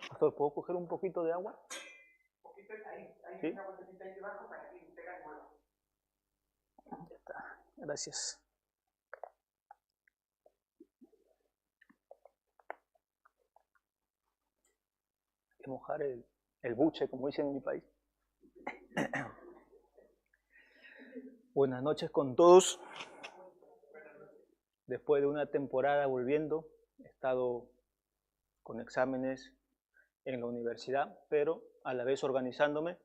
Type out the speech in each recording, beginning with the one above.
Pastor, ¿puedo coger un poquito de agua? Un poquito ahí, ¿Sí? una botellita ahí debajo para que tenga el huevo. Ya está, gracias. Hay que mojar el buche, como dicen en mi país. Buenas noches con todos. Después de una temporada volviendo, he estado con exámenes en la universidad, pero a la vez organizándome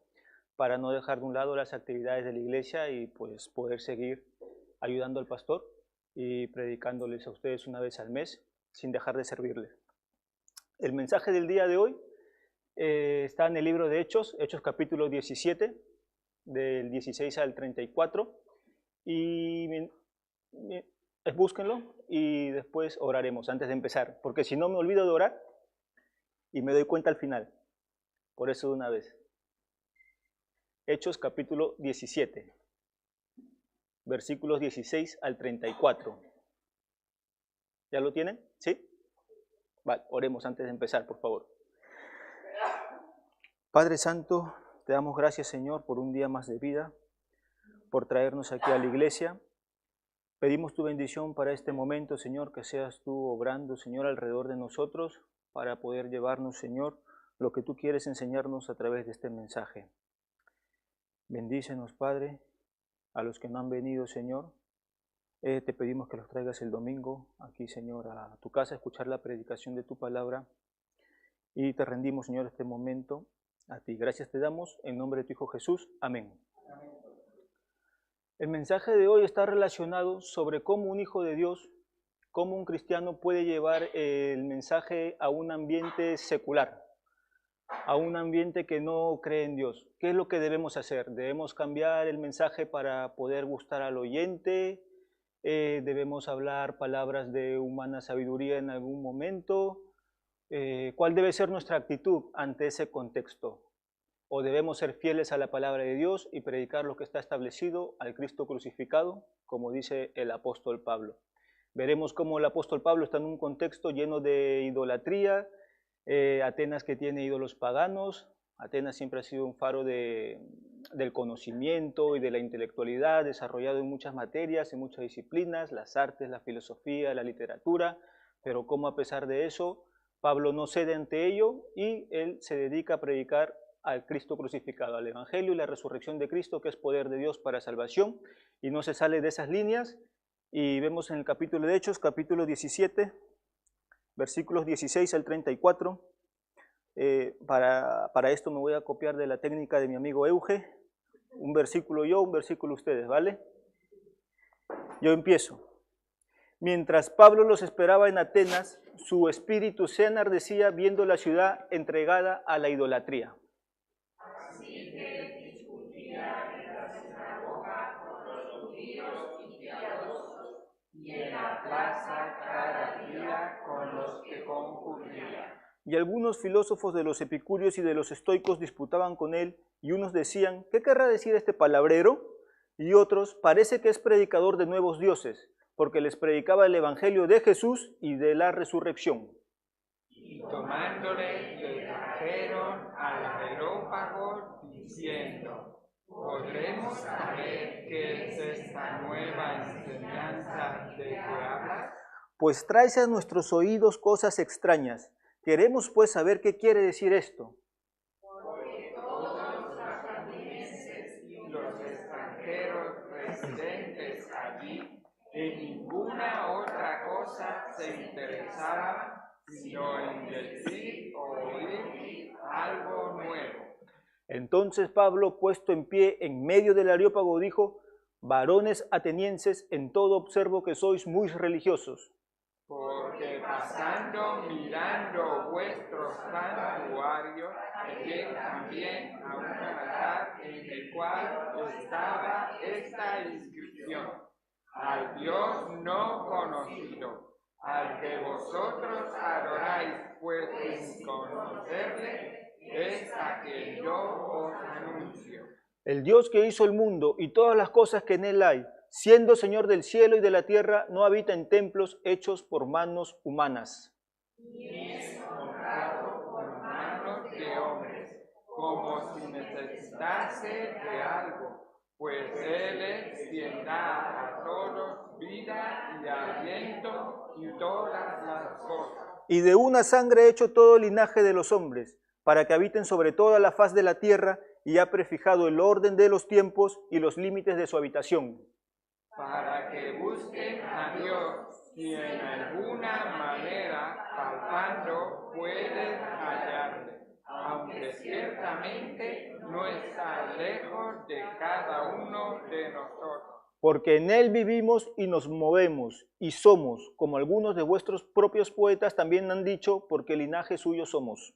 para no dejar de un lado las actividades de la iglesia y pues poder seguir ayudando al pastor y predicándoles a ustedes una vez al mes sin dejar de servirles. El mensaje del día de hoy está en el libro de Hechos, Hechos capítulo 17, del 16 al 34, y búsquenlo y después oraremos antes de empezar, porque si no me olvido de orar y me doy cuenta al final. Por eso de una vez. Hechos capítulo 17, versículos 16 al 34. ¿Ya lo tienen? ¿Sí? Vale, oremos antes de empezar, por favor. Padre Santo, te damos gracias, Señor, por un día más de vida, por traernos aquí a la iglesia. Pedimos tu bendición para este momento, Señor, que seas tú obrando, Señor, alrededor de nosotros para poder llevarnos, Señor, lo que tú quieres enseñarnos a través de este mensaje. Bendícenos, Padre, a los que no han venido, Señor. Te pedimos que los traigas el domingo aquí, Señor, a tu casa, a escuchar la predicación de tu palabra. Y te rendimos, Señor, este momento a ti. Gracias te damos en nombre de tu Hijo Jesús. Amén. El mensaje de hoy está relacionado sobre cómo un hijo de Dios, cómo un cristiano puede llevar el mensaje a un ambiente secular, a un ambiente que no cree en Dios. ¿Qué es lo que debemos hacer? ¿Debemos cambiar el mensaje para poder gustar al oyente? ¿Debemos hablar palabras de humana sabiduría en algún momento? ¿Cuál debe ser nuestra actitud ante ese contexto? ¿O debemos ser fieles a la palabra de Dios y predicar lo que está establecido al Cristo crucificado, como dice el apóstol Pablo? Veremos cómo el apóstol Pablo está en un contexto lleno de idolatría, Atenas que tiene ídolos paganos. Atenas siempre ha sido un faro del conocimiento y de la intelectualidad, desarrollado en muchas materias, en muchas disciplinas, las artes, la filosofía, la literatura, pero cómo a pesar de eso, Pablo no cede ante ello y él se dedica a predicar al Cristo crucificado, al Evangelio y la resurrección de Cristo, que es poder de Dios para salvación, y no se sale de esas líneas. Y vemos en el capítulo de Hechos, capítulo 17, versículos 16 al 34. Para esto me voy a copiar de la técnica de mi amigo Euge, un versículo yo, un versículo ustedes, ¿vale? Yo empiezo. Mientras Pablo los esperaba en Atenas, su espíritu se enardecía viendo la ciudad entregada a la idolatría. Así que discutía en la sinagoga con los judíos y piadosos, y en la plaza cada día con los que concurrían. Y algunos filósofos de los epicúreos y de los estoicos disputaban con él, y unos decían, ¿qué querrá decir este palabrero? Y otros, parece que es predicador de nuevos dioses, porque les predicaba el evangelio de Jesús y de la resurrección. Y tomándole le trajeron al Areópago diciendo, ¿podremos saber qué es esta nueva enseñanza de que hablas? Pues traes a nuestros oídos cosas extrañas. Queremos pues saber qué quiere decir esto. Porque todos los atenienses y los extranjeros residentes allí en ninguna otra cosa se interesaban, sino en decir o oír algo nuevo. Entonces Pablo, puesto en pie en medio del Areópago, dijo, varones atenienses, en todo observo que sois muy religiosos. Porque pasando mirando vuestros santuarios, hallé también a un altar en el cual estaba esta inscripción: al Dios no conocido, al que vosotros adoráis, pues sin conocerle, es a quien yo os anuncio. El Dios que hizo el mundo y todas las cosas que en él hay, siendo Señor del cielo y de la tierra, no habita en templos hechos por manos humanas. Ni es honrado por manos de hombres, como si necesitase de algo, pues Él es quien da a todos vida y aliento y todas las cosas. Y de una sangre ha hecho todo el linaje de los hombres, para que habiten sobre toda la faz de la tierra, y ha prefijado el orden de los tiempos y los límites de su habitación. Para que busquen a Dios, y en alguna manera, palpando, pueden hallarle, aunque ciertamente no está lejos de cada uno de nosotros. Porque en Él vivimos y nos movemos, y somos, como algunos de vuestros propios poetas también han dicho, porque linaje suyo somos.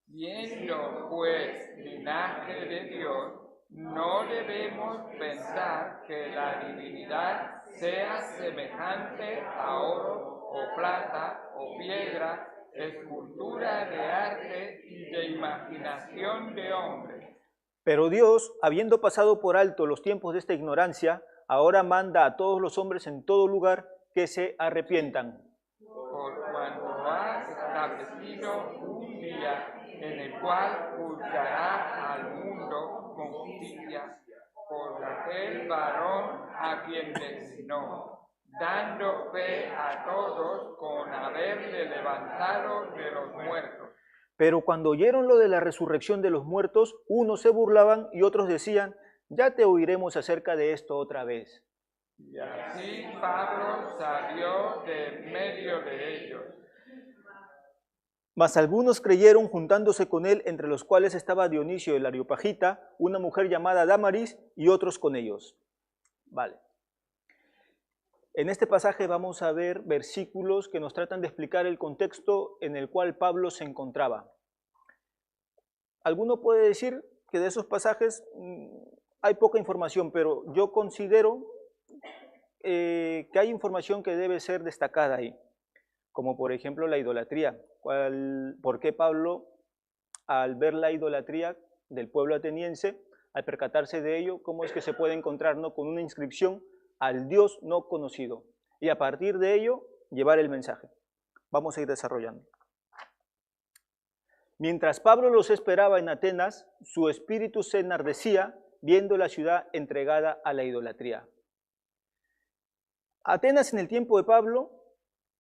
Siendo pues linaje de Dios, no debemos pensar que la divinidad sea semejante a oro o plata o piedra, escultura de arte y de imaginación de hombre. Pero Dios, habiendo pasado por alto los tiempos de esta ignorancia, ahora manda a todos los hombres en todo lugar que se arrepientan. Por cuanto ha establecido un día en el cual juzgará al mundo con justicia por aquel varón a quien designó, dando fe a todos con haberle levantado de los muertos. Pero cuando oyeron lo de la resurrección de los muertos, unos se burlaban y otros decían, ya te oiremos acerca de esto otra vez. Y así Pablo salió de medio de ellos. Mas algunos creyeron juntándose con él, entre los cuales estaba Dionisio el Areopagita, una mujer llamada Dámaris, y otros con ellos. Vale. En este pasaje vamos a ver versículos que nos tratan de explicar el contexto en el cual Pablo se encontraba. Alguno puede decir que de esos pasajes hay poca información, pero yo considero que hay información que debe ser destacada ahí, como por ejemplo la idolatría. ¿Por qué Pablo, al ver la idolatría del pueblo ateniense, al percatarse de ello, cómo es que se puede encontrar, ¿no?, con una inscripción al Dios no conocido? Y a partir de ello, llevar el mensaje. Vamos a ir desarrollando. Mientras Pablo los esperaba en Atenas, su espíritu se enardecía viendo la ciudad entregada a la idolatría. Atenas en el tiempo de Pablo,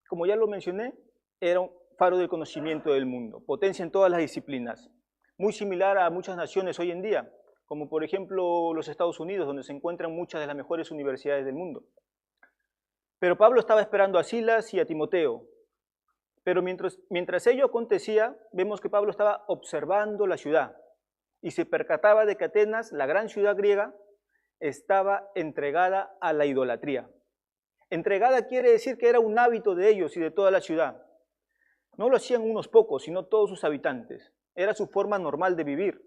como ya lo mencioné, era un faro del conocimiento del mundo, potencia en todas las disciplinas, muy similar a muchas naciones hoy en día, como por ejemplo los Estados Unidos, donde se encuentran muchas de las mejores universidades del mundo. Pero Pablo estaba esperando a Silas y a Timoteo. Pero mientras ello acontecía, vemos que Pablo estaba observando la ciudad y se percataba de que Atenas, la gran ciudad griega, estaba entregada a la idolatría. Entregada quiere decir que era un hábito de ellos y de toda la ciudad. No lo hacían unos pocos, sino todos sus habitantes. Era su forma normal de vivir.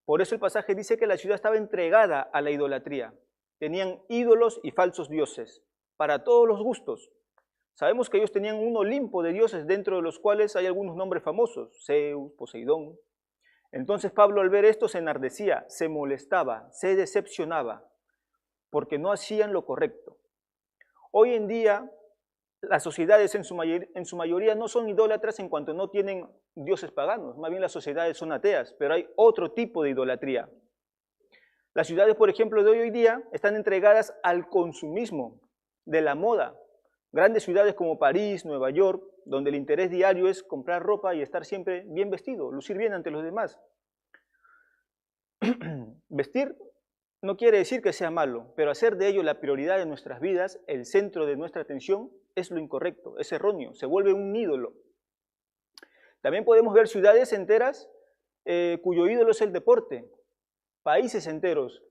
Por eso el pasaje dice que la ciudad estaba entregada a la idolatría. Tenían ídolos y falsos dioses, para todos los gustos. Sabemos que ellos tenían un Olimpo de dioses, dentro de los cuales hay algunos nombres famosos, Zeus, Poseidón. Entonces Pablo, al ver esto, se enardecía, se molestaba, se decepcionaba, porque no hacían lo correcto. Hoy en día, las sociedades en su mayoría no son idólatras en cuanto no tienen dioses paganos, más bien las sociedades son ateas, pero hay otro tipo de idolatría. Las ciudades, por ejemplo, de hoy día están entregadas al consumismo, de la moda. Grandes ciudades como París, Nueva York, donde el interés diario es comprar ropa y estar siempre bien vestido, lucir bien ante los demás. Vestir no quiere decir que sea malo, pero hacer de ello la prioridad de nuestras vidas, el centro de nuestra atención, es lo incorrecto, es erróneo, se vuelve un ídolo. También podemos ver ciudades enteras cuyo ídolo es el deporte, países enteros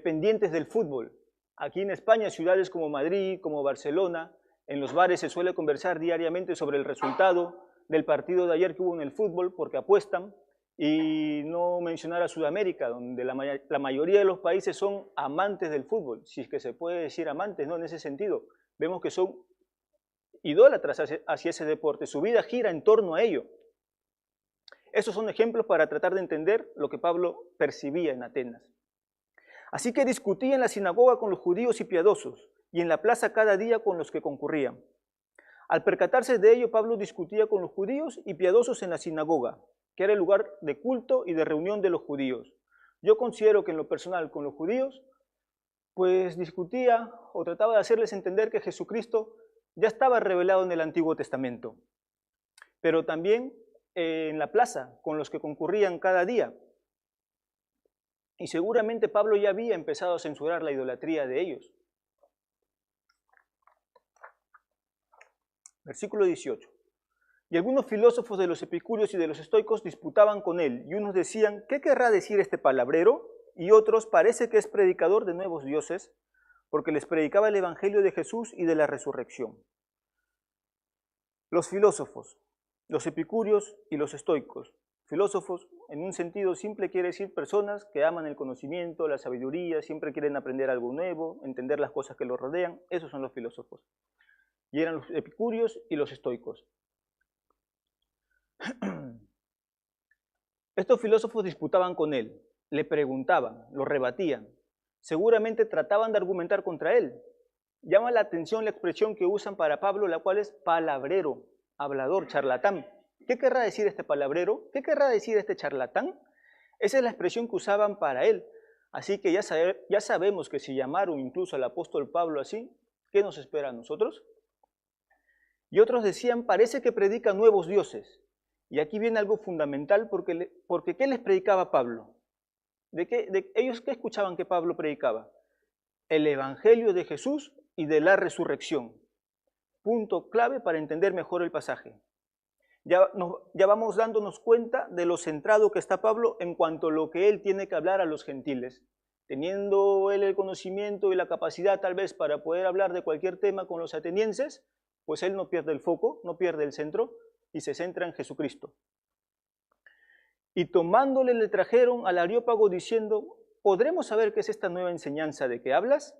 pendientes del fútbol. Aquí en España, ciudades como Madrid, como Barcelona, en los bares se suele conversar diariamente sobre el resultado del partido de ayer que hubo en el fútbol, porque apuestan, y no mencionar a Sudamérica, donde la mayoría de los países son amantes del fútbol, si es que se puede decir amantes, ¿no? En ese sentido, vemos que son idólatras hacia ese deporte, su vida gira en torno a ello. Estos son ejemplos para tratar de entender lo que Pablo percibía en Atenas. Así que discutía en la sinagoga con los judíos y piadosos, y en la plaza cada día con los que concurrían. Al percatarse de ello, Pablo discutía con los judíos y piadosos en la sinagoga, que era el lugar de culto y de reunión de los judíos. Yo considero que en lo personal con los judíos, pues discutía o trataba de hacerles entender que Jesucristo ya estaba revelado en el Antiguo Testamento, pero también en la plaza, con los que concurrían cada día. Y seguramente Pablo ya había empezado a censurar la idolatría de ellos. Versículo 18. Y algunos filósofos de los epicúreos y de los estoicos disputaban con él, y unos decían, ¿qué querrá decir este palabrero? Y otros, parece que es predicador de nuevos dioses, porque les predicaba el evangelio de Jesús y de la resurrección. Los filósofos, los epicúreos y los estoicos. Filósofos, en un sentido simple, quiere decir personas que aman el conocimiento, la sabiduría, siempre quieren aprender algo nuevo, entender las cosas que los rodean. Esos son los filósofos. Y eran los epicúreos y los estoicos. Estos filósofos disputaban con él, le preguntaban, lo rebatían, seguramente trataban de argumentar contra él. Llama la atención la expresión que usan para Pablo, la cual es palabrero, hablador, charlatán. ¿Qué querrá decir este palabrero? ¿Qué querrá decir este charlatán? Esa es la expresión que usaban para él. Así que ya sabemos que si llamaron incluso al apóstol Pablo así, ¿qué nos espera a nosotros? Y otros decían, parece que predica nuevos dioses. Y aquí viene algo fundamental, porque ¿qué les predicaba Pablo? ¿Ellos qué escuchaban que Pablo predicaba? El evangelio de Jesús y de la resurrección. Punto clave para entender mejor el pasaje. Ya vamos dándonos cuenta de lo centrado que está Pablo en cuanto a lo que él tiene que hablar a los gentiles. Teniendo él el conocimiento y la capacidad tal vez para poder hablar de cualquier tema con los atenienses, pues él no pierde el foco, no pierde el centro y se centra en Jesucristo. Y tomándole le trajeron al Areópago diciendo, ¿podremos saber qué es esta nueva enseñanza de que hablas?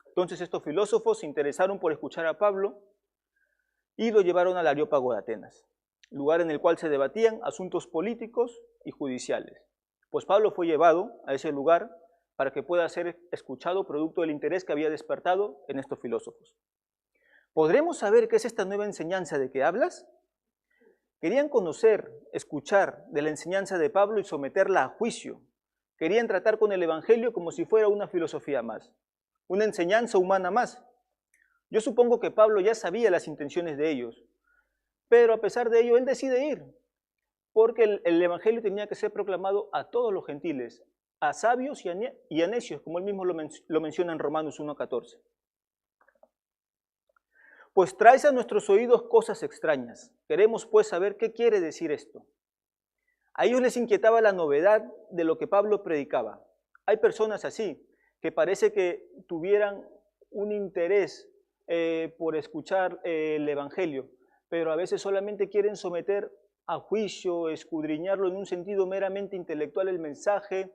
Entonces estos filósofos se interesaron por escuchar a Pablo y lo llevaron al Areópago de Atenas, lugar en el cual se debatían asuntos políticos y judiciales. Pues Pablo fue llevado a ese lugar para que pueda ser escuchado producto del interés que había despertado en estos filósofos. ¿Podremos saber qué es esta nueva enseñanza de que hablas? Querían conocer, escuchar de la enseñanza de Pablo y someterla a juicio. Querían tratar con el evangelio como si fuera una filosofía más, una enseñanza humana más. Yo supongo que Pablo ya sabía las intenciones de ellos, pero a pesar de ello él decide ir, porque el evangelio tenía que ser proclamado a todos los gentiles, a sabios y a necios, como él mismo lo menciona en Romanos 1:14. Pues traes a nuestros oídos cosas extrañas. Queremos pues saber qué quiere decir esto. A ellos les inquietaba la novedad de lo que Pablo predicaba. Hay personas así, que parece que tuvieran un interés por escuchar el evangelio, pero a veces solamente quieren someter a juicio, escudriñarlo en un sentido meramente intelectual el mensaje,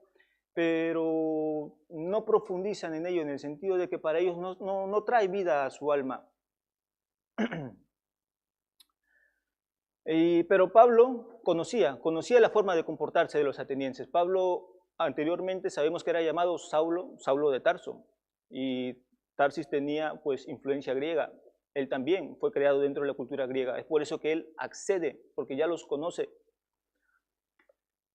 pero no profundizan en ello en el sentido de que para ellos no trae vida a su alma. Pero Pablo conocía la forma de comportarse de los atenienses. Pablo anteriormente sabemos que era llamado Saulo de Tarso, y Tarsis tenía pues influencia griega. Él también fue creado dentro de la cultura griega. Es por eso que él accede, porque ya los conoce.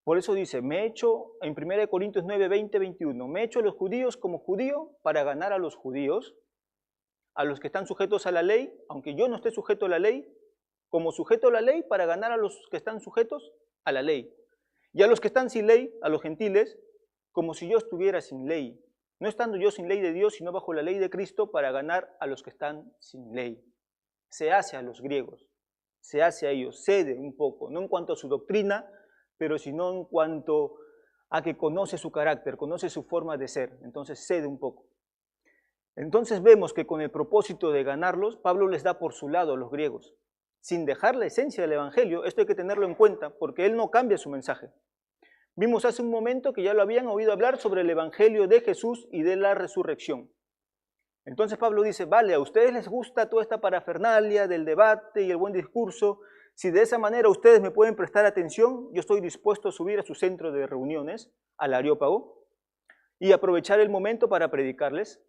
Por eso dice, me he hecho, en 1 Corintios 9, 20, 21, me he hecho a los judíos como judío para ganar a los judíos, a los que están sujetos a la ley, aunque yo no esté sujeto a la ley, como sujeto a la ley para ganar a los que están sujetos a la ley. Y a los que están sin ley, a los gentiles, como si yo estuviera sin ley. No estando yo sin ley de Dios, sino bajo la ley de Cristo para ganar a los que están sin ley. Se hace a los griegos, se hace a ellos, cede un poco, no en cuanto a su doctrina, pero sino en cuanto a que conoce su carácter, conoce su forma de ser, entonces cede un poco. Entonces vemos que con el propósito de ganarlos, Pablo les da por su lado a los griegos, sin dejar la esencia del evangelio. Esto hay que tenerlo en cuenta, porque él no cambia su mensaje. Vimos hace un momento que ya lo habían oído hablar sobre el evangelio de Jesús y de la resurrección. Entonces Pablo dice, vale, a ustedes les gusta toda esta parafernalia del debate y el buen discurso. Si de esa manera ustedes me pueden prestar atención, yo estoy dispuesto a subir a su centro de reuniones, al Areópago, y aprovechar el momento para predicarles.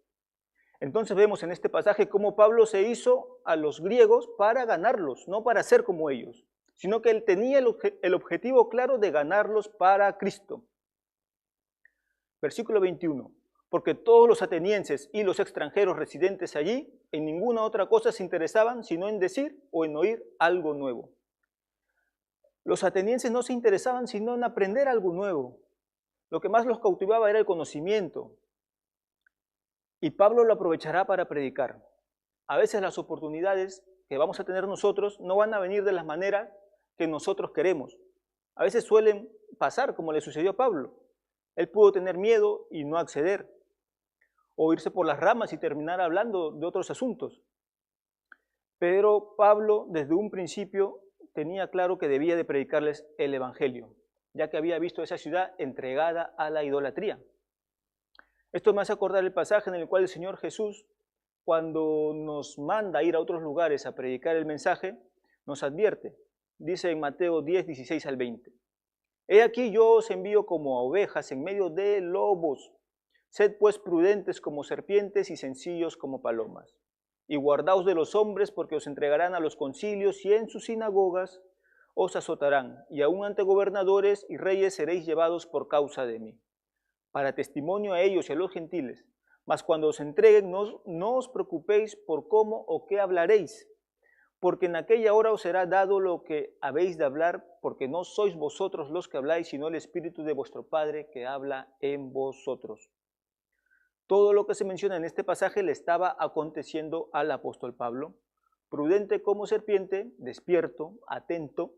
Entonces vemos en este pasaje cómo Pablo se hizo a los griegos para ganarlos, no para ser como ellos, sino que él tenía el objetivo claro de ganarlos para Cristo. Versículo 21. Porque todos los atenienses y los extranjeros residentes allí en ninguna otra cosa se interesaban sino en decir o en oír algo nuevo. Los atenienses no se interesaban sino en aprender algo nuevo. Lo que más los cautivaba era el conocimiento. Y Pablo lo aprovechará para predicar. A veces las oportunidades que vamos a tener nosotros no van a venir de la manera que nosotros queremos. A veces suelen pasar como le sucedió a Pablo. Él pudo tener miedo y no acceder, o irse por las ramas y terminar hablando de otros asuntos. Pero Pablo desde un principio tenía claro que debía de predicarles el Evangelio, ya que había visto esa ciudad entregada a la idolatría. Esto me hace acordar el pasaje en el cual el Señor Jesús, cuando nos manda a ir a otros lugares a predicar el mensaje, nos advierte. Dice en Mateo 10, 16 al 20. He aquí yo os envío como a ovejas en medio de lobos. Sed pues prudentes como serpientes y sencillos como palomas. Y guardaos de los hombres, porque os entregarán a los concilios y en sus sinagogas os azotarán, y aun ante gobernadores y reyes seréis llevados por causa de mí, para testimonio a ellos y a los gentiles. Mas cuando os entreguen, no os preocupéis por cómo o qué hablaréis, porque en aquella hora os será dado lo que habéis de hablar, porque no sois vosotros los que habláis, sino el Espíritu de vuestro Padre que habla en vosotros. Todo lo que se menciona en este pasaje le estaba aconteciendo al apóstol Pablo, prudente como serpiente, despierto, atento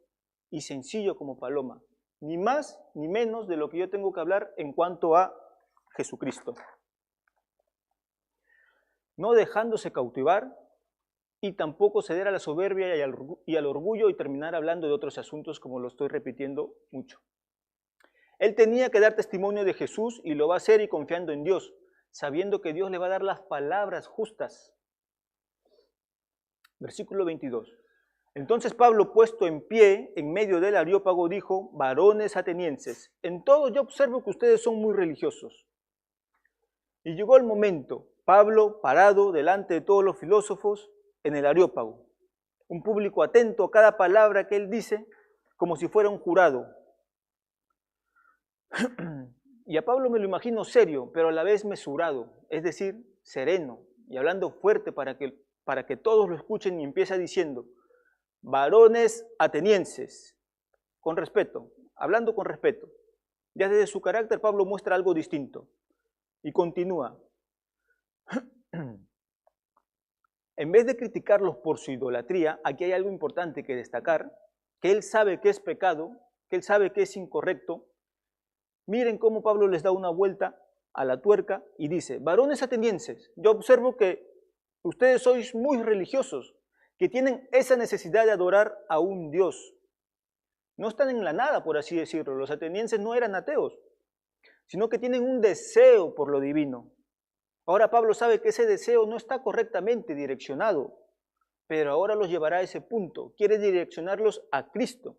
y sencillo como paloma, ni más ni menos de lo que yo tengo que hablar en cuanto a Jesucristo. No dejándose cautivar y tampoco ceder a la soberbia y al orgullo y terminar hablando de otros asuntos como lo estoy repitiendo mucho. Él tenía que dar testimonio de Jesús y lo va a hacer y confiando en Dios, sabiendo que Dios le va a dar las palabras justas. Versículo 22. Entonces Pablo, puesto en pie en medio del Areópago, dijo: varones atenienses, en todo yo observo que ustedes son muy religiosos. Y llegó el momento, Pablo parado delante de todos los filósofos en el Areópago, un público atento a cada palabra que él dice, como si fuera un jurado. Y a Pablo me lo imagino serio, pero a la vez mesurado, es decir, sereno, y hablando fuerte para que todos lo escuchen, y empieza diciendo: varones atenienses, con respeto, hablando con respeto. Ya desde su carácter Pablo muestra algo distinto, y continúa. En vez de criticarlos por su idolatría, aquí hay algo importante que destacar, que él sabe que es pecado, que él sabe que es incorrecto. Miren cómo Pablo les da una vuelta a la tuerca y dice: varones atenienses, yo observo que ustedes sois muy religiosos, que tienen esa necesidad de adorar a un Dios. No están en la nada, por así decirlo. Los atenienses no eran ateos, sino que tienen un deseo por lo divino. Ahora Pablo sabe que ese deseo no está correctamente direccionado, pero ahora los llevará a ese punto. Quiere direccionarlos a Cristo.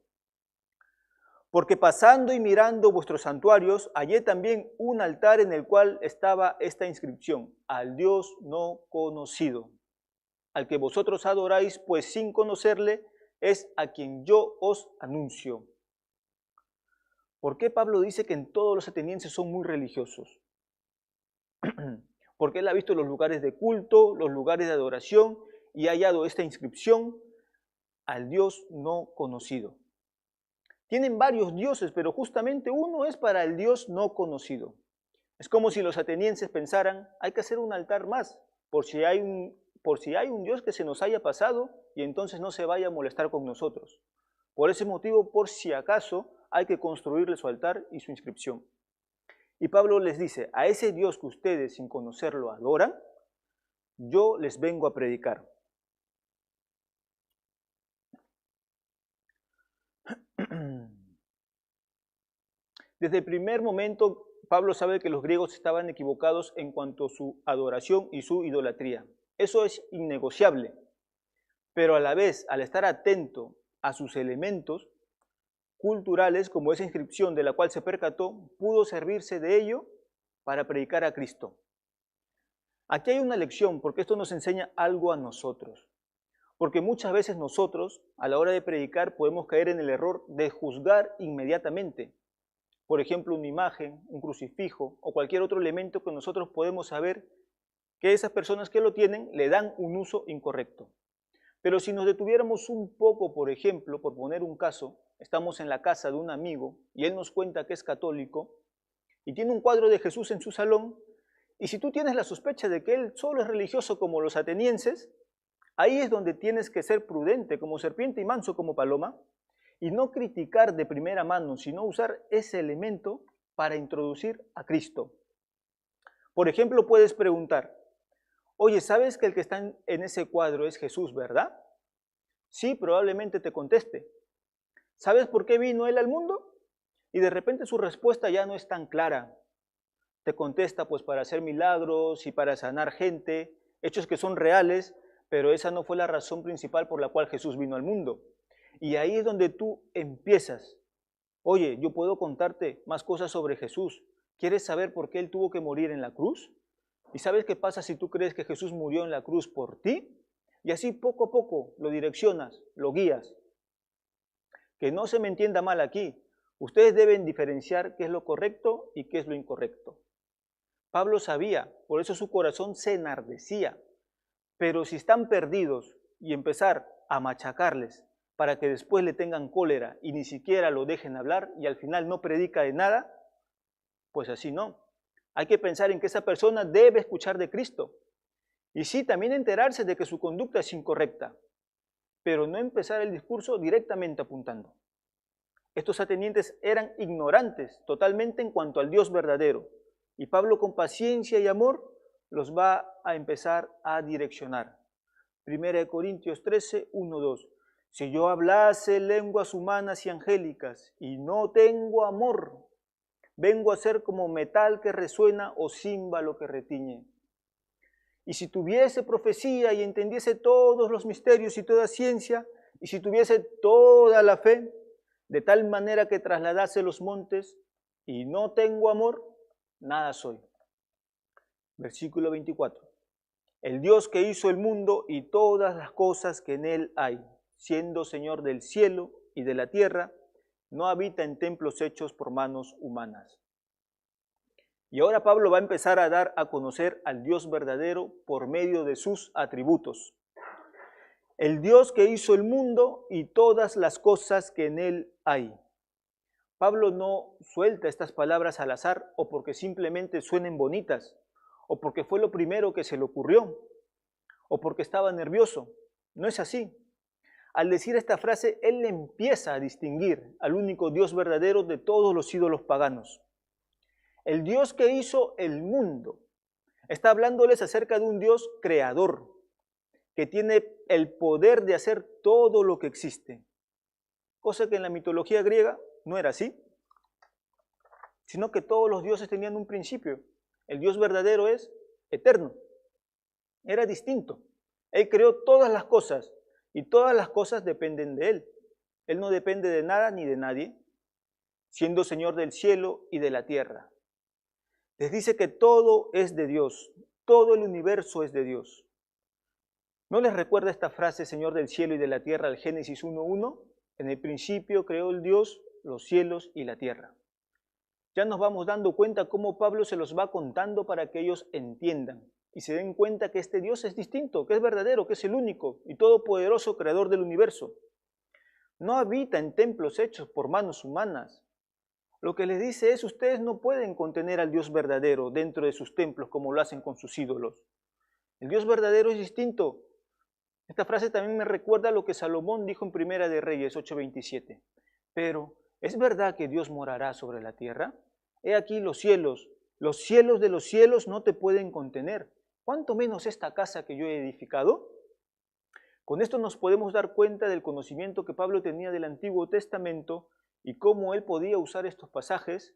Porque pasando y mirando vuestros santuarios, hallé también un altar en el cual estaba esta inscripción: al Dios no conocido, al que vosotros adoráis, pues sin conocerle es a quien yo os anuncio. ¿Por qué Pablo dice que en todos los atenienses son muy religiosos? Porque él ha visto los lugares de culto, los lugares de adoración, y ha hallado esta inscripción: al Dios no conocido. Tienen varios dioses, pero justamente uno es para el Dios no conocido. Es como si los atenienses pensaran: hay que hacer un altar más, por si hay un Dios que se nos haya pasado y entonces no se vaya a molestar con nosotros. Por ese motivo, por si acaso, hay que construirle su altar y su inscripción. Y Pablo les dice: a ese Dios que ustedes sin conocerlo adoran, yo les vengo a predicar. Desde el primer momento, Pablo sabe que los griegos estaban equivocados en cuanto a su adoración y su idolatría. Eso es innegociable. Pero a la vez, al estar atento a sus elementos culturales, como esa inscripción de la cual se percató, pudo servirse de ello para predicar a Cristo. Aquí hay una lección, porque esto nos enseña algo a nosotros. Porque muchas veces nosotros, a la hora de predicar, podemos caer en el error de juzgar inmediatamente. Por ejemplo, una imagen, un crucifijo o cualquier otro elemento que nosotros podemos saber que esas personas que lo tienen le dan un uso incorrecto. Pero si nos detuviéramos un poco, por ejemplo, por poner un caso, estamos en la casa de un amigo y él nos cuenta que es católico y tiene un cuadro de Jesús en su salón, y si tú tienes la sospecha de que él solo es religioso como los atenienses, ahí es donde tienes que ser prudente como serpiente y manso como paloma, y no criticar de primera mano, sino usar ese elemento para introducir a Cristo. Por ejemplo, puedes preguntar, oye, ¿sabes que el que está en ese cuadro es Jesús, verdad? Sí, probablemente te conteste. ¿Sabes por qué vino él al mundo? Y de repente su respuesta ya no es tan clara. Te contesta pues para hacer milagros y para sanar gente, hechos que son reales, pero esa no fue la razón principal por la cual Jesús vino al mundo. Y ahí es donde tú empiezas. Oye, yo puedo contarte más cosas sobre Jesús. ¿Quieres saber por qué él tuvo que morir en la cruz? ¿Y sabes qué pasa si tú crees que Jesús murió en la cruz por ti? Y así poco a poco lo direccionas, lo guías. Que no se me entienda mal aquí. Ustedes deben diferenciar qué es lo correcto y qué es lo incorrecto. Pablo sabía, por eso su corazón se enardecía. Pero si están perdidos y empezar a machacarles para que después le tengan cólera y ni siquiera lo dejen hablar y al final no predica de nada, pues así no. Hay que pensar en que esa persona debe escuchar de Cristo. Y sí, también enterarse de que su conducta es incorrecta, pero no empezar el discurso directamente apuntando. Estos atenienses eran ignorantes totalmente en cuanto al Dios verdadero, y Pablo con paciencia y amor los va a empezar a direccionar. 1 Corintios 13, 1, 2. Si yo hablase lenguas humanas y angélicas y no tengo amor, vengo a ser como metal que resuena o címbalo que retiñe. Y si tuviese profecía y entendiese todos los misterios y toda ciencia, y si tuviese toda la fe, de tal manera que trasladase los montes, y no tengo amor, nada soy. Versículo 24. El Dios que hizo el mundo y todas las cosas que en él hay, siendo Señor del cielo y de la tierra, no habita en templos hechos por manos humanas. Y ahora Pablo va a empezar a dar a conocer al Dios verdadero por medio de sus atributos. El Dios que hizo el mundo y todas las cosas que en él hay. Pablo no suelta estas palabras al azar o porque simplemente suenen bonitas, o porque fue lo primero que se le ocurrió, o porque estaba nervioso. No es así. Al decir esta frase, él empieza a distinguir al único Dios verdadero de todos los ídolos paganos. El Dios que hizo el mundo. Está hablándoles acerca de un Dios creador, que tiene el poder de hacer todo lo que existe. Cosa que en la mitología griega no era así, sino que todos los dioses tenían un principio. El Dios verdadero es eterno. Era distinto. Él creó todas las cosas y todas las cosas dependen de Él. Él no depende de nada ni de nadie, siendo Señor del cielo y de la tierra. Les dice que todo es de Dios, todo el universo es de Dios. ¿No les recuerda esta frase, Señor del cielo y de la tierra, al Génesis 1:1? En el principio creó el Dios los cielos y la tierra. Ya nos vamos dando cuenta cómo Pablo se los va contando para que ellos entiendan y se den cuenta que este Dios es distinto, que es verdadero, que es el único y todopoderoso creador del universo. No habita en templos hechos por manos humanas. Lo que les dice es, ustedes no pueden contener al Dios verdadero dentro de sus templos como lo hacen con sus ídolos. El Dios verdadero es distinto. Esta frase también me recuerda a lo que Salomón dijo en Primera de Reyes 8:27. Pero, ¿es verdad que Dios morará sobre la tierra? He aquí los cielos de los cielos no te pueden contener. ¿Cuánto menos esta casa que yo he edificado? Con esto nos podemos dar cuenta del conocimiento que Pablo tenía del Antiguo Testamento y cómo él podía usar estos pasajes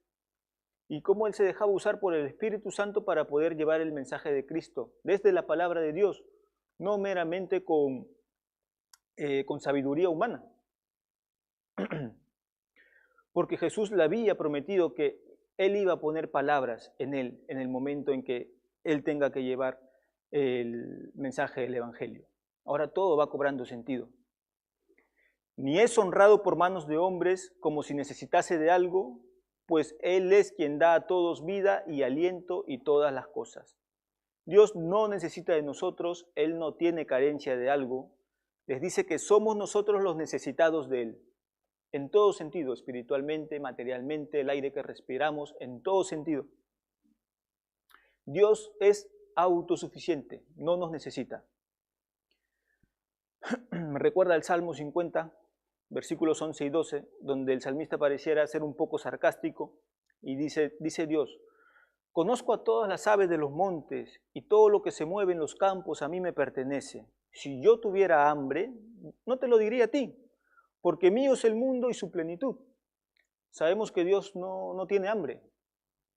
y cómo él se dejaba usar por el Espíritu Santo para poder llevar el mensaje de Cristo desde la palabra de Dios, no meramente con sabiduría humana. Porque Jesús le había prometido que él iba a poner palabras en él en el momento en que él tenga que llevar el mensaje del Evangelio. Ahora todo va cobrando sentido. Ni es honrado por manos de hombres como si necesitase de algo, pues Él es quien da a todos vida y aliento y todas las cosas. Dios no necesita de nosotros, Él no tiene carencia de algo. Les dice que somos nosotros los necesitados de Él, en todo sentido, espiritualmente, materialmente, el aire que respiramos, en todo sentido. Dios es autosuficiente, no nos necesita. Me recuerda el Salmo 50, versículos 11 y 12, donde el salmista pareciera ser un poco sarcástico y dice Dios: conozco a todas las aves de los montes y todo lo que se mueve en los campos a mí me pertenece. Si yo tuviera hambre, no te lo diría a ti, porque mío es el mundo y su plenitud. Sabemos que Dios no tiene hambre,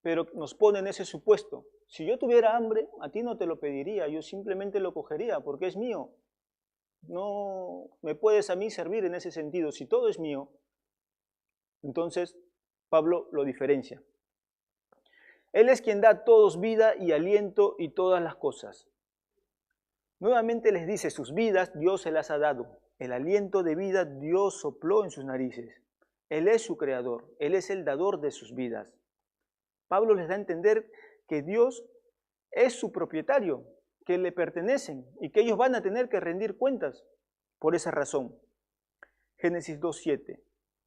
pero nos pone en ese supuesto. Si yo tuviera hambre, a ti no te lo pediría, yo simplemente lo cogería porque es mío. No me puedes a mí servir en ese sentido. Si todo es mío, entonces Pablo lo diferencia. Él es quien da a todos vida y aliento y todas las cosas. Nuevamente les dice, sus vidas Dios se las ha dado. El aliento de vida Dios sopló en sus narices. Él es su creador, Él es el dador de sus vidas. Pablo les da a entender que Dios es su propietario, que le pertenecen y que ellos van a tener que rendir cuentas por esa razón. Génesis 2:7.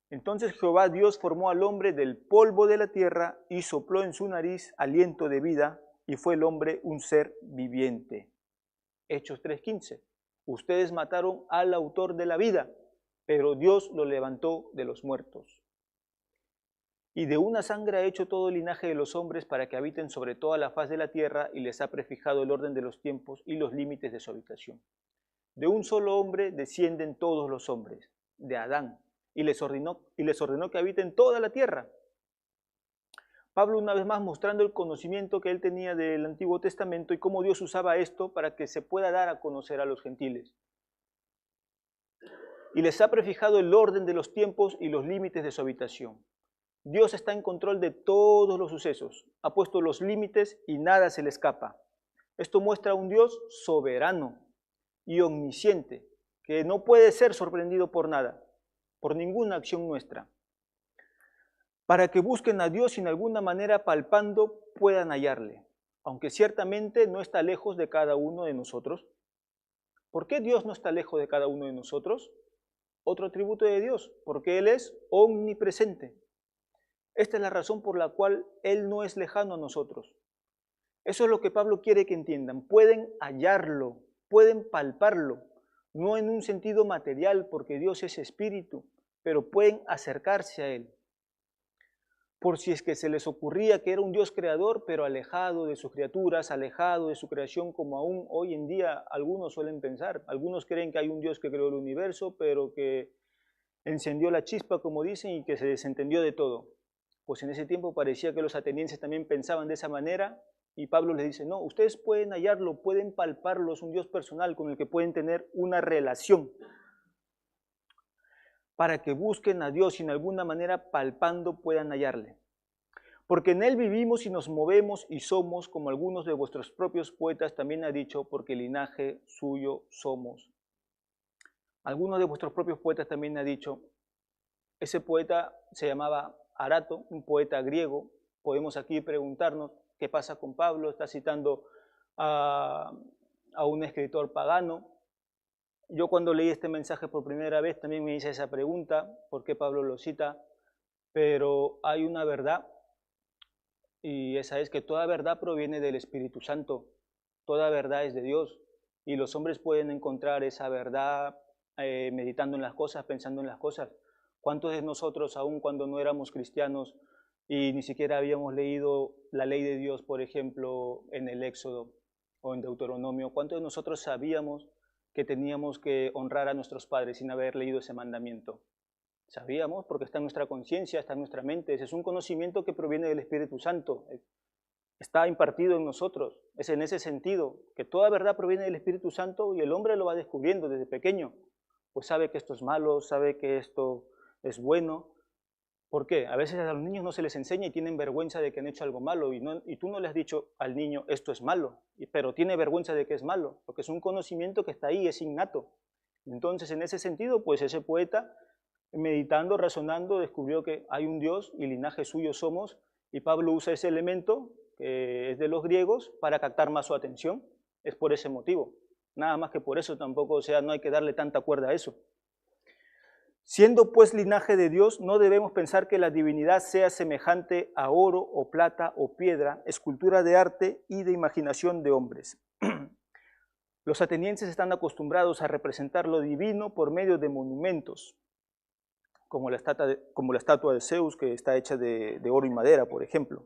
Entonces Jehová Dios formó al hombre del polvo de la tierra y sopló en su nariz aliento de vida y fue el hombre un ser viviente. Hechos 3:15. Ustedes mataron al autor de la vida, pero Dios lo levantó de los muertos. Y de una sangre ha hecho todo el linaje de los hombres para que habiten sobre toda la faz de la tierra y les ha prefijado el orden de los tiempos y los límites de su habitación. De un solo hombre descienden todos los hombres, de Adán, y les ordenó que habiten toda la tierra. Pablo una vez más mostrando el conocimiento que él tenía del Antiguo Testamento y cómo Dios usaba esto para que se pueda dar a conocer a los gentiles. Y les ha prefijado el orden de los tiempos y los límites de su habitación. Dios está en control de todos los sucesos, ha puesto los límites y nada se le escapa. Esto muestra a un Dios soberano y omnisciente, que no puede ser sorprendido por nada, por ninguna acción nuestra. Para que busquen a Dios y en alguna manera palpando puedan hallarle, aunque ciertamente no está lejos de cada uno de nosotros. ¿Por qué Dios no está lejos de cada uno de nosotros? Otro atributo de Dios, porque Él es omnipresente. Esta es la razón por la cual Él no es lejano a nosotros. Eso es lo que Pablo quiere que entiendan. Pueden hallarlo, pueden palparlo, no en un sentido material, porque Dios es espíritu, pero pueden acercarse a Él. Por si es que se les ocurría que era un Dios creador, pero alejado de sus criaturas, alejado de su creación, como aún hoy en día algunos suelen pensar. Algunos creen que hay un Dios que creó el universo, pero que encendió la chispa, como dicen, y que se desentendió de todo. Pues en ese tiempo parecía que los atenienses también pensaban de esa manera, y Pablo les dice, no, ustedes pueden hallarlo, pueden palparlo, es un Dios personal con el que pueden tener una relación. Para que busquen a Dios y en alguna manera palpando puedan hallarle. Porque en Él vivimos y nos movemos y somos, como algunos de vuestros propios poetas también ha dicho, porque linaje suyo somos. Algunos de vuestros propios poetas también ha dicho, ese poeta se llamaba Arato, un poeta griego. Podemos aquí preguntarnos qué pasa con Pablo, está citando a un escritor pagano. Yo cuando leí este mensaje por primera vez también me hice esa pregunta, ¿por qué Pablo lo cita? Pero hay una verdad, y esa es que toda verdad proviene del Espíritu Santo, toda verdad es de Dios, y los hombres pueden encontrar esa verdad meditando en las cosas, pensando en las cosas. ¿Cuántos de nosotros, aun cuando no éramos cristianos y ni siquiera habíamos leído la ley de Dios, por ejemplo, en el Éxodo o en Deuteronomio, cuántos de nosotros sabíamos que teníamos que honrar a nuestros padres sin haber leído ese mandamiento? Sabíamos porque está en nuestra conciencia, está en nuestra mente. Ese es un conocimiento que proviene del Espíritu Santo. Está impartido en nosotros. Es en ese sentido que toda verdad proviene del Espíritu Santo y el hombre lo va descubriendo desde pequeño. Pues sabe que esto es malo, sabe que esto es bueno, ¿Por qué? A veces a los niños no se les enseña y tienen vergüenza de que han hecho algo malo y tú no le has dicho al niño esto es malo, pero tiene vergüenza de que es malo, porque es un conocimiento que está ahí, es innato. Entonces, en ese sentido, pues ese poeta, meditando, razonando, descubrió que hay un Dios y linaje suyo somos, y Pablo usa ese elemento, que es de los griegos, para captar más su atención. Es por ese motivo. Nada más que por eso tampoco, o sea, no hay que darle tanta cuerda a eso. Siendo pues linaje de Dios, no debemos pensar que la divinidad sea semejante a oro o plata o piedra, escultura de arte y de imaginación de hombres. Los atenienses están acostumbrados a representar lo divino por medio de monumentos, como la estatua de Zeus, que está hecha de oro y madera, por ejemplo.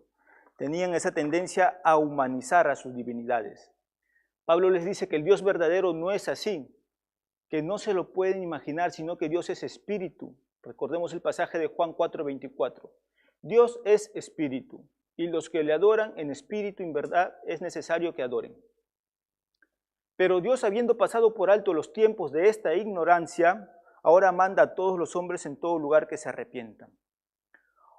Tenían esa tendencia a humanizar a sus divinidades. Pablo les dice que el Dios verdadero no es así, que no se lo pueden imaginar, sino que Dios es espíritu. Recordemos el pasaje de Juan 4:24. Dios es espíritu, y los que le adoran en espíritu y en verdad es necesario que adoren. Pero Dios, habiendo pasado por alto los tiempos de esta ignorancia, ahora manda a todos los hombres en todo lugar que se arrepientan.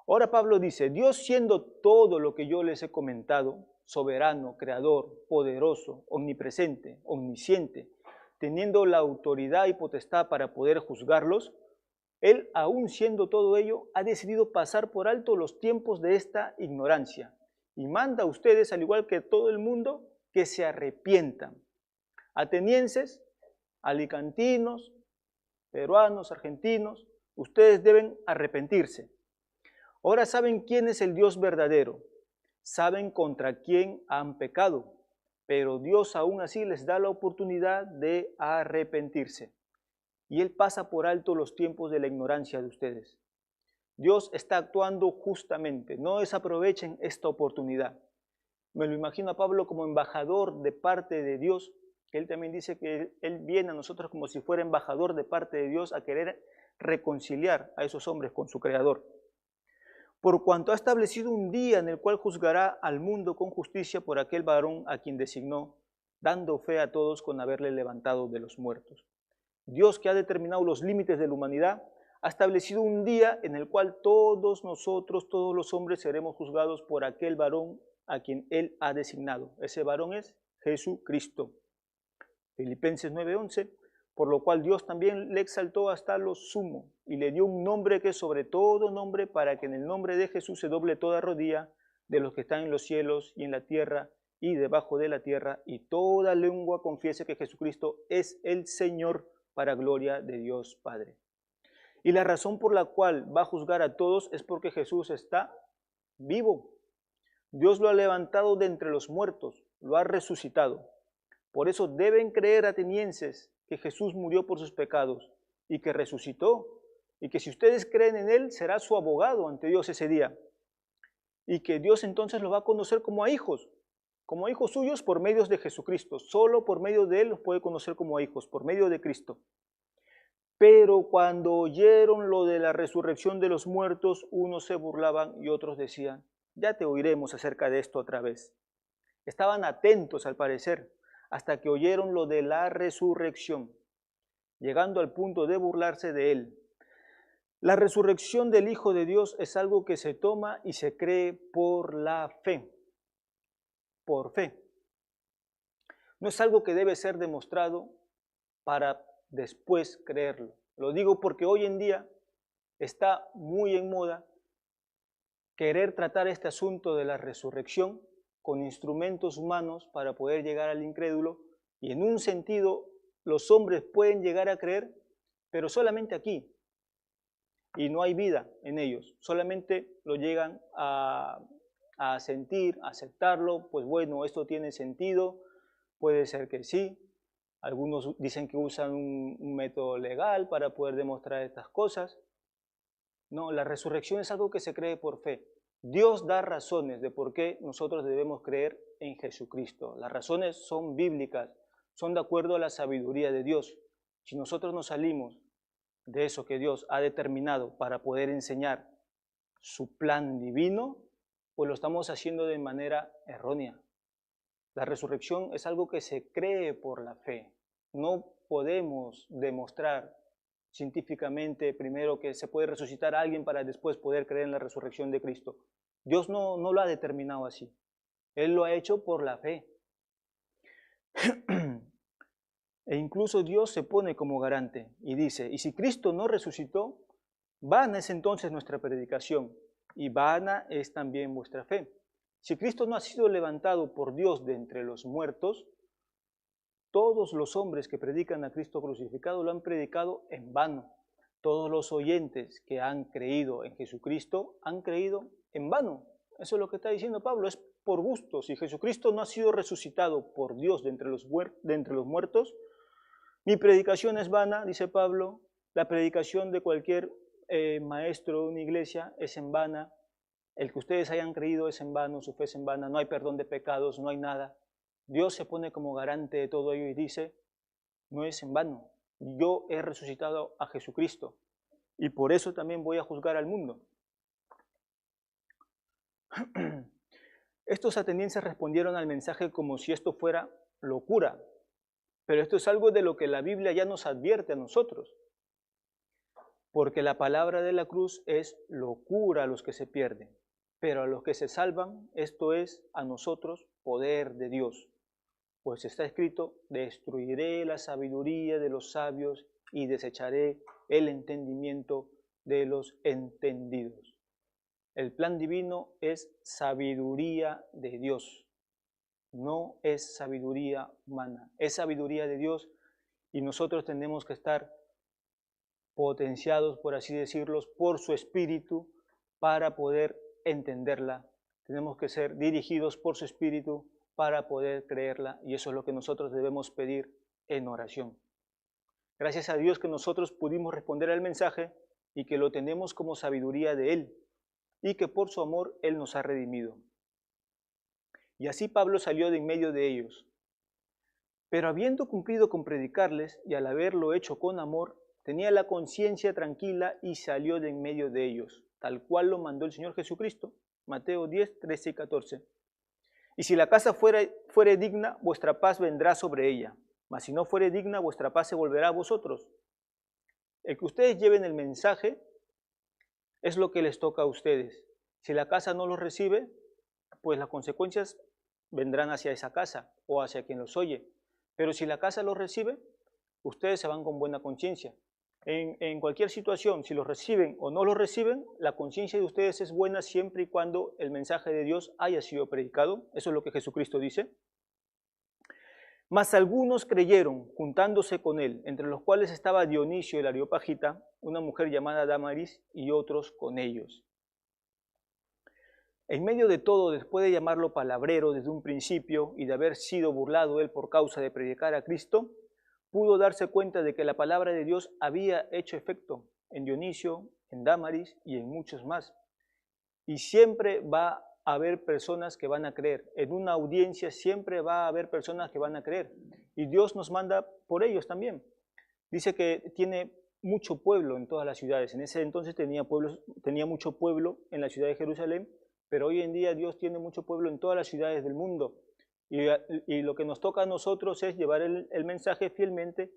Ahora Pablo dice, Dios siendo todo lo que yo les he comentado, soberano, creador, poderoso, omnipresente, omnisciente, teniendo la autoridad y potestad para poder juzgarlos, Él, aún siendo todo ello, ha decidido pasar por alto los tiempos de esta ignorancia y manda a ustedes, al igual que todo el mundo, que se arrepientan. Atenienses, alicantinos, peruanos, argentinos, ustedes deben arrepentirse. Ahora saben quién es el Dios verdadero, saben contra quién han pecado, pero Dios aún así les da la oportunidad de arrepentirse. Y Él pasa por alto los tiempos de la ignorancia de ustedes. Dios está actuando justamente, no desaprovechen esta oportunidad. Me lo imagino a Pablo como embajador de parte de Dios, que Él también dice que Él viene a nosotros como si fuera embajador de parte de Dios a querer reconciliar a esos hombres con su Creador. Por cuanto ha establecido un día en el cual juzgará al mundo con justicia por aquel varón a quien designó, dando fe a todos con haberle levantado de los muertos. Dios, que ha determinado los límites de la humanidad, ha establecido un día en el cual todos nosotros, todos los hombres, seremos juzgados por aquel varón a quien Él ha designado. Ese varón es Jesucristo. Filipenses 9:11, por lo cual Dios también le exaltó hasta lo sumo y le dio un nombre que es sobre todo nombre, para que en el nombre de Jesús se doble toda rodilla de los que están en los cielos y en la tierra y debajo de la tierra, y toda lengua confiese que Jesucristo es el Señor, para gloria de Dios Padre. Y la razón por la cual va a juzgar a todos es porque Jesús está vivo. Dios lo ha levantado de entre los muertos, lo ha resucitado. Por eso deben creer, atenienses, que Jesús murió por sus pecados y que resucitó, y que si ustedes creen en Él, será su abogado ante Dios ese día, y que Dios entonces los va a conocer como hijos suyos por medios de Jesucristo. Solo por medio de Él los puede conocer como hijos, por medio de Cristo. Pero cuando oyeron lo de la resurrección de los muertos, unos se burlaban y otros decían, ya te oiremos acerca de esto otra vez. Estaban atentos, al parecer, hasta que oyeron lo de la resurrección, llegando al punto de burlarse de Él. La resurrección del Hijo de Dios es algo que se toma y se cree por la fe. Por fe. No es algo que debe ser demostrado para después creerlo. Lo digo porque hoy en día está muy en moda querer tratar este asunto de la resurrección con instrumentos humanos para poder llegar al incrédulo, y en un sentido los hombres pueden llegar a creer, pero solamente aquí, y no hay vida en ellos, solamente lo llegan a sentir, a aceptarlo, pues bueno, esto tiene sentido, puede ser que sí. Algunos dicen que usan un método legal para poder demostrar estas cosas. No, la resurrección es algo que se cree por fe. Dios da razones de por qué nosotros debemos creer en Jesucristo. Las razones son bíblicas, son de acuerdo a la sabiduría de Dios. Si nosotros nos salimos de eso que Dios ha determinado para poder enseñar su plan divino, pues lo estamos haciendo de manera errónea. La resurrección es algo que se cree por la fe. No podemos demostrar científicamente, primero que se puede resucitar a alguien para después poder creer en la resurrección de Cristo. Dios no lo ha determinado así. Él lo ha hecho por la fe. E incluso Dios se pone como garante y dice, y si Cristo no resucitó, vana es entonces nuestra predicación y vana es también vuestra fe. Si Cristo no ha sido levantado por Dios de entre los muertos, todos los hombres que predican a Cristo crucificado lo han predicado en vano. Todos los oyentes que han creído en Jesucristo han creído en vano. Eso es lo que está diciendo Pablo, es por gusto. Si Jesucristo no ha sido resucitado por Dios de entre los muertos, mi predicación es vana, dice Pablo. La predicación de cualquier maestro de una iglesia es en vana. El que ustedes hayan creído es en vano, su fe es en vana, no hay perdón de pecados, no hay nada. Dios se pone como garante de todo ello y dice, no es en vano. Yo he resucitado a Jesucristo y por eso también voy a juzgar al mundo. Estos atenienses respondieron al mensaje como si esto fuera locura, pero esto es algo de lo que la Biblia ya nos advierte a nosotros, porque la palabra de la cruz es locura a los que se pierden, pero a los que se salvan, esto es a nosotros poder de Dios. Pues está escrito, destruiré la sabiduría de los sabios y desecharé el entendimiento de los entendidos. El plan divino es sabiduría de Dios, no es sabiduría humana, es sabiduría de Dios y nosotros tenemos que estar potenciados, por así decirlo, por su espíritu para poder entenderla. Tenemos que ser dirigidos por su espíritu para poder creerla y eso es lo que nosotros debemos pedir en oración. Gracias a Dios que nosotros pudimos responder al mensaje y que lo tenemos como sabiduría de Él y que por su amor Él nos ha redimido. Y así Pablo salió de en medio de ellos. Pero habiendo cumplido con predicarles y al haberlo hecho con amor, tenía la conciencia tranquila y salió de en medio de ellos, tal cual lo mandó el Señor Jesucristo. Mateo 10, 13 y 14. Y si la casa fuere digna, vuestra paz vendrá sobre ella. Mas si no fuere digna, vuestra paz se volverá a vosotros. El que ustedes lleven el mensaje es lo que les toca a ustedes. Si la casa no los recibe, pues las consecuencias vendrán hacia esa casa o hacia quien los oye. Pero si la casa los recibe, ustedes se van con buena conciencia. En cualquier situación, si los reciben o no los reciben, la conciencia de ustedes es buena siempre y cuando el mensaje de Dios haya sido predicado. Eso es lo que Jesucristo dice. Mas algunos creyeron, juntándose con él, entre los cuales estaba Dionisio el Areopagita, una mujer llamada Damaris, y otros con ellos. En medio de todo, después de llamarlo palabrero desde un principio y de haber sido burlado él por causa de predicar a Cristo, pudo darse cuenta de que la palabra de Dios había hecho efecto en Dionisio, en Damaris y en muchos más. Y siempre va a haber personas que van a creer. En una audiencia siempre va a haber personas que van a creer. Y Dios nos manda por ellos también. Dice que tiene mucho pueblo en todas las ciudades. En ese entonces tenía mucho pueblo en la ciudad de Jerusalén, pero hoy en día Dios tiene mucho pueblo en todas las ciudades del mundo. Y lo que nos toca a nosotros es llevar el mensaje fielmente,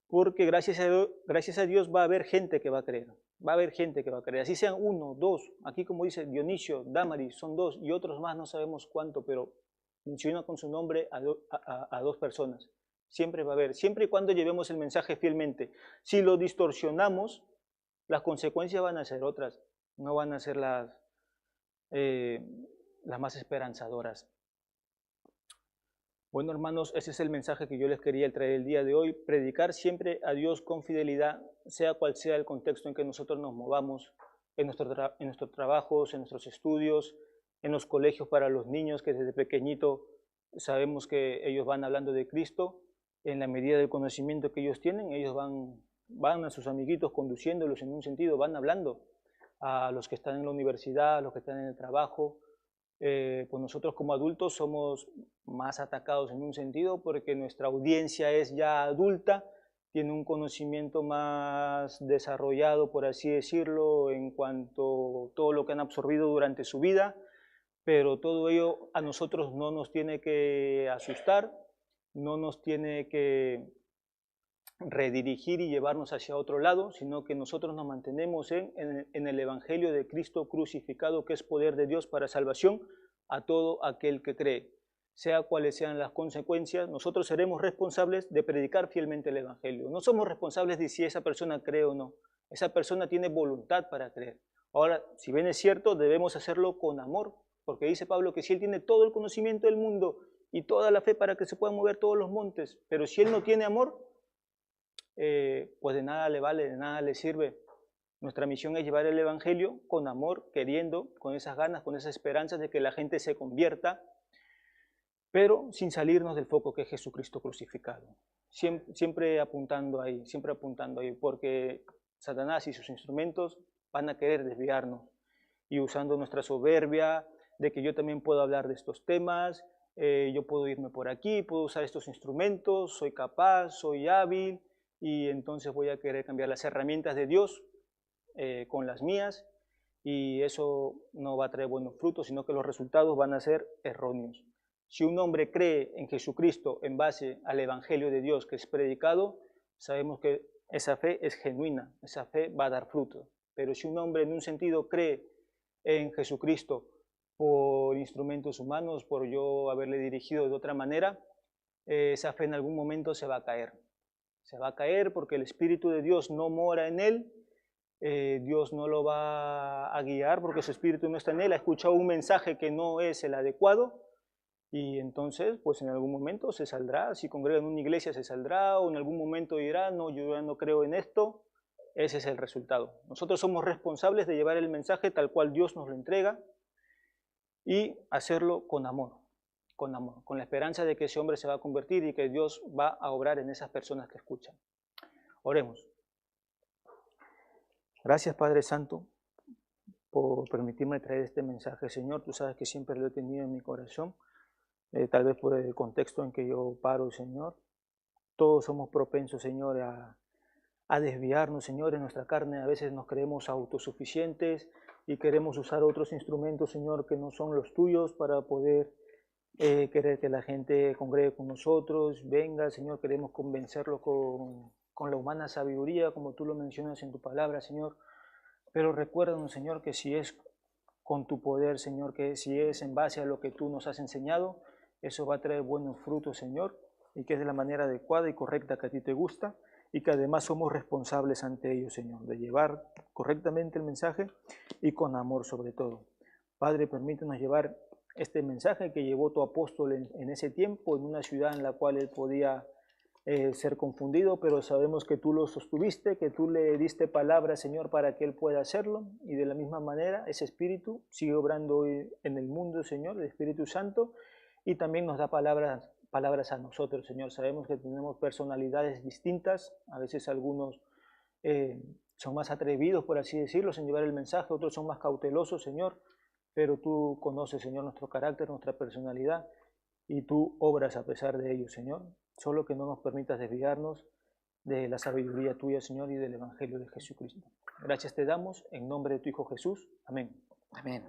porque gracias a Dios va a haber gente que va a creer. Va a haber gente que va a creer. Así sean uno, dos. Aquí como dice Dionisio, Damaris, son dos. Y otros más, no sabemos cuánto, pero menciona con su nombre a dos personas. Siempre va a haber. Siempre y cuando llevemos el mensaje fielmente. Si lo distorsionamos, las consecuencias van a ser otras. No van a ser las más esperanzadoras. Bueno, hermanos, ese es el mensaje que yo les quería traer el día de hoy. Predicar siempre a Dios con fidelidad, sea cual sea el contexto en que nosotros nos movamos, en nuestros trabajos, en nuestros estudios, en los colegios para los niños, que desde pequeñito sabemos que ellos van hablando de Cristo. En la medida del conocimiento que ellos tienen, ellos van a sus amiguitos conduciéndolos en un sentido, van hablando a los que están en la universidad, a los que están en el trabajo. Pues nosotros como adultos somos más atacados en un sentido porque nuestra audiencia es ya adulta, tiene un conocimiento más desarrollado, por así decirlo, en cuanto a todo lo que han absorbido durante su vida, pero todo ello a nosotros no nos tiene que asustar, no nos tiene que redirigir y llevarnos hacia otro lado, sino que nosotros nos mantenemos en el Evangelio de Cristo crucificado, que es poder de Dios para salvación a todo aquel que cree. Sea cuales sean las consecuencias, nosotros seremos responsables de predicar fielmente el Evangelio. No somos responsables de si esa persona cree o no. Esa persona tiene voluntad para creer. Ahora, si bien es cierto, debemos hacerlo con amor, porque dice Pablo que si él tiene todo el conocimiento del mundo y toda la fe para que se puedan mover todos los montes, pero si él no tiene amor, pues de nada le vale, de nada le sirve. Nuestra misión es llevar el Evangelio con amor, queriendo, con esas ganas, con esas esperanzas de que la gente se convierta, pero sin salirnos del foco que es Jesucristo crucificado. Siempre apuntando ahí, porque Satanás y sus instrumentos van a querer desviarnos y usando nuestra soberbia de que yo también puedo hablar de estos temas, yo puedo irme por aquí, puedo usar estos instrumentos, soy capaz, soy hábil, y entonces voy a querer cambiar las herramientas de Dios con las mías, y eso no va a traer buenos frutos, sino que los resultados van a ser erróneos. Si un hombre cree en Jesucristo en base al Evangelio de Dios que es predicado, sabemos que esa fe es genuina, esa fe va a dar fruto. Pero si un hombre en un sentido cree en Jesucristo por instrumentos humanos, por yo haberle dirigido de otra manera, esa fe en algún momento se va a caer. Se va a caer porque el Espíritu de Dios no mora en él, Dios no lo va a guiar porque su Espíritu no está en él, ha escuchado un mensaje que no es el adecuado, y entonces pues en algún momento se saldrá, si congrega en una iglesia se saldrá, o en algún momento dirá, no, yo ya no creo en esto. Ese es el resultado. Nosotros somos responsables de llevar el mensaje tal cual Dios nos lo entrega y hacerlo con amor, con la esperanza de que ese hombre se va a convertir y que Dios va a obrar en esas personas que escuchan. Oremos. Gracias, Padre Santo, por permitirme traer este mensaje. Señor, tú sabes que siempre lo he tenido en mi corazón, tal vez por el contexto en que yo paro, Señor. Todos somos propensos, Señor, a desviarnos, Señor, en nuestra carne. A veces nos creemos autosuficientes y queremos usar otros instrumentos, Señor, que no son los tuyos para poder querer que la gente congregue con nosotros. Venga, Señor, queremos convencerlo con la humana sabiduría, como tú lo mencionas en tu palabra, Señor. Pero recuérdanos, Señor, que si es con tu poder, Señor, que si es en base a lo que tú nos has enseñado, eso va a traer buenos frutos, Señor, y que es de la manera adecuada y correcta que a ti te gusta, y que además somos responsables ante ellos, Señor, de llevar correctamente el mensaje y con amor sobre todo. Padre, permítanos llevar este mensaje que llevó tu apóstol en ese tiempo, en una ciudad en la cual él podía ser confundido, pero sabemos que tú lo sostuviste, que tú le diste palabra, Señor, para que él pueda hacerlo, y de la misma manera ese Espíritu sigue obrando hoy en el mundo, Señor, el Espíritu Santo, y también nos da palabras a nosotros, Señor. Sabemos que tenemos personalidades distintas, a veces algunos son más atrevidos, por así decirlo, en llevar el mensaje, otros son más cautelosos, Señor, pero tú conoces, Señor, nuestro carácter, nuestra personalidad, y tú obras a pesar de ello, Señor. Solo que no nos permitas desviarnos de la sabiduría tuya, Señor, y del Evangelio de Jesucristo. Gracias te damos en nombre de tu Hijo Jesús. Amén. Amén.